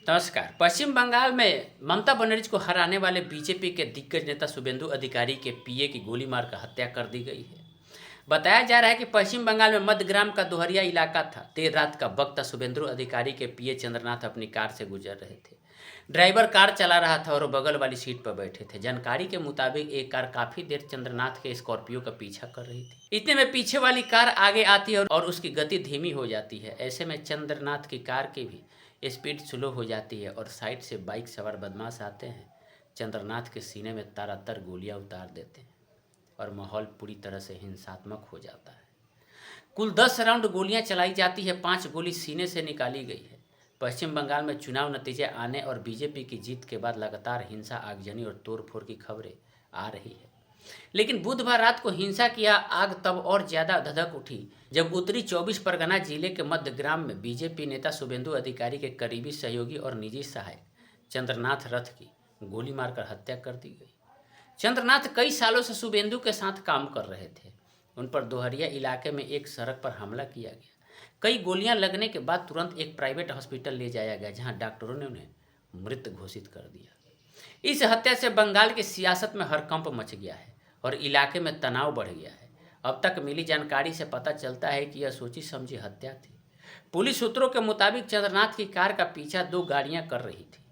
नमस्कार। पश्चिम बंगाल में ममता बनर्जी को हराने वाले बीजेपी के दिग्गज नेता शुभेंदु अधिकारी के पीए की गोली मारकर हत्या कर दी गई है। बताया जा रहा है कि पश्चिम बंगाल में मध्यग्राम का दोहरिया इलाका था। देर रात का वक्त था। शुभेंदु अधिकारी के पीए चंद्रनाथ अपनी कार से गुजर रहे थे। ड्राइवर कार चला रहा था और वो बगल वाली सीट पर बैठे थे। जानकारी के मुताबिक एक कार काफी देर चंद्रनाथ के स्कॉर्पियो का पीछा कर रही थी। इतने में पीछे वाली कार आगे आती है और उसकी गति धीमी हो जाती है। ऐसे में चंद्रनाथ की कार की भी स्पीड स्लो हो जाती है और साइड से बाइक सवार बदमाश आते हैं, चंद्रनाथ के सीने में तारातर गोलियां उतार देते हैं और माहौल पूरी तरह से हिंसात्मक हो जाता है। कुल 10 राउंड गोलियां चलाई जाती है, 5 गोली सीने से निकाली गई है। पश्चिम बंगाल में चुनाव नतीजे आने और बीजेपी की जीत के बाद लगातार हिंसा, आगजनी और तोड़फोड़ की खबरें आ रही है। लेकिन बुधवार रात को हिंसा की आग तब और ज्यादा धधक उठी जब उत्तरी 24 परगना जिले के मध्यग्राम में बीजेपी नेता शुभेंदु अधिकारी के करीबी सहयोगी और निजी सहायक चंद्रनाथ रथ की गोली मारकर हत्या कर दी गई। चंद्रनाथ कई सालों से शुभेंदु के साथ काम कर रहे थे। उन पर दोहरिया इलाके में एक सड़क पर हमला किया गया। कई गोलियां लगने के बाद तुरंत एक प्राइवेट हॉस्पिटल ले जाया गया, जहां डॉक्टरों ने उन्हें मृत घोषित कर दिया। इस हत्या से बंगाल की सियासत में हड़कंप मच गया है और इलाके में तनाव बढ़ गया है। अब तक मिली जानकारी से पता चलता है कि यह सोची समझी हत्या थी। पुलिस सूत्रों के मुताबिक चंद्रनाथ की कार का पीछा 2 गाड़ियां कर रही थी,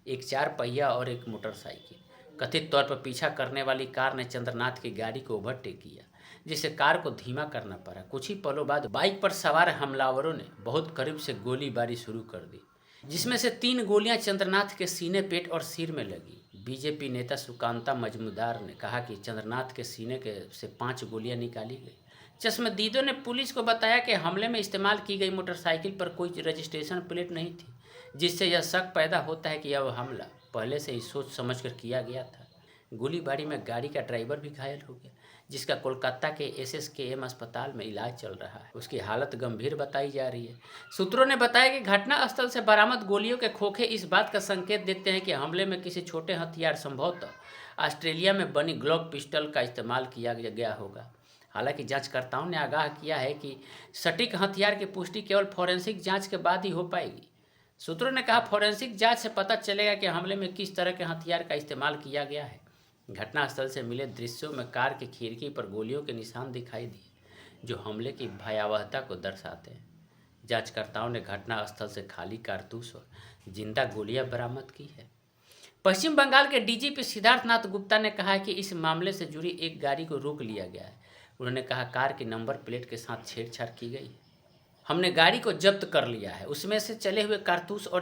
एक 4 पहिया और एक मोटरसाइकिल। कथित तौर पर पीछा करने वाली कार ने चंद्रनाथ की गाड़ी को ओवरटेक किया, जिससे कार को धीमा करना पड़ा। कुछ ही पलों बाद बाइक पर सवार हमलावरों ने बहुत करीब से गोलीबारी शुरू कर दी, जिसमें से 3 गोलियां चंद्रनाथ के सीने, पेट और सिर में लगी। बीजेपी नेता सुकांता मजूमदार ने कहा कि चंद्रनाथ के सीने से 5 गोलियां निकाली गई। चश्मदीदों ने पुलिस को बताया कि हमले में इस्तेमाल की गई मोटरसाइकिल पर कोई रजिस्ट्रेशन प्लेट नहीं थी, जिससे यह शक पैदा होता है कि यह हमला पहले से ही सोच समझकर किया गया था। गोलीबारी में गाड़ी का ड्राइवर भी घायल हो गया, जिसका कोलकाता के एसएसकेएम अस्पताल में इलाज चल रहा है। उसकी हालत गंभीर बताई जा रही है। सूत्रों ने बताया कि घटनास्थल से बरामद गोलियों के खोखे इस बात का संकेत देते हैं कि हमले में किसी छोटे हथियार, संभवतः ऑस्ट्रेलिया में बनी ग्लॉक पिस्टल का इस्तेमाल किया गया होगा। हालांकि जांचकर्ताओं ने आगाह किया है कि सटीक हथियार की पुष्टि केवल फोरेंसिक जांच के बाद ही हो पाएगी। सूत्रों ने कहा, फोरेंसिक जांच से पता चलेगा कि हमले में किस तरह के हथियार का इस्तेमाल किया गया है। घटनास्थल से मिले दृश्यों में कार की खिड़की पर गोलियों के निशान दिखाई दिए, जो हमले की भयावहता को दर्शाते हैं। जांचकर्ताओं ने घटनास्थल से खाली कारतूस और जिंदा गोलियां बरामद की है। पश्चिम बंगाल के डीजीपी सिद्धार्थनाथ गुप्ता ने कहा कि इस मामले से जुड़ी एक गाड़ी को रोक लिया गया है। उन्होंने कहा, कार की नंबर प्लेट के साथ छेड़छाड़ की गई है। हमने गाड़ी को जब्त कर लिया है, उसमें से चले हुए कारतूस और